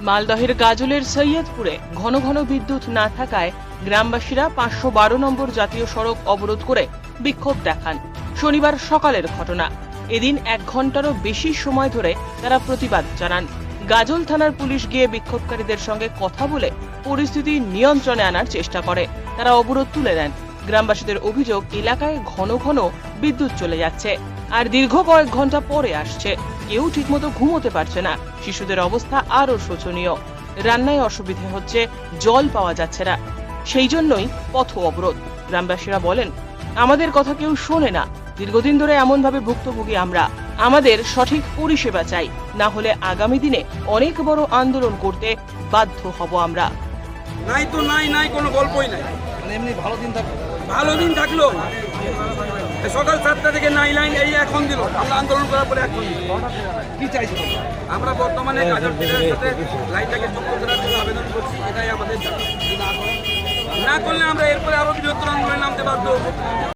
মালদহের গাজলের সৈয়দপুরে ঘন ঘন বিদ্যুৎ না থাকায় গ্রামবাসীরা 512 নম্বর জাতীয় সড়ক অবরোধ করে বিক্ষোভ দেখান। শনিবার সকালের ঘটনা। এদিন 1 ঘন্টারও বেশি সময় ধরে তারা প্রতিবাদ জানান। গাজল থানার পুলিশ গিয়ে বিক্ষোভকারীদের সঙ্গে কথা বলে পরিস্থিতি নিয়ন্ত্রণে আনার চেষ্টা করে। তারা অবরোধ তুলে নেন। গ্রামবাসীদের অভিযোগ, এলাকায় ঘন ঘন বিদ্যুৎ চলে যাচ্ছে আর দীর্ঘ কয়েক ঘন্টা পরে আসছে। কেউ ঠিকমতো ঘুমোতে পারছে না। শিশুদের অবস্থা আরও শোচনীয়। রান্নায় অসুবিধে হচ্ছে, জল পাওয়া যাচ্ছে না। সেই জন্যই পথ অবরোধ। গ্রামবাসীরা বলেন, আমাদের কথা কেউ শোনে না। দীর্ঘদিন ধরে এমনভাবে ভুক্তভোগী আমরা। আমাদের সঠিক পরিষেবা চাই, না হলে আগামী দিনে অনেক বড় আন্দোলন করতে বাধ্য হব আমরা। নাই তো নাই কোনো গল্পই নাই। মানে এমনি ভালো দিন থাকলো সকাল 7টা থেকে নাই লাইন, এই এখন দিল। আমরা আন্দোলন করার পরে এখন কি চাইছি আমরা বর্তমানে গাজল ফিডারের সাথে লাইনটাকে যুক্ত করার জন্য আবেদন করছি। এটাই আমাদের দাবি। না করলে আমরা এরপরে আরো বৃহত্তর আন্দোলনে নামতে বাধ্য হব।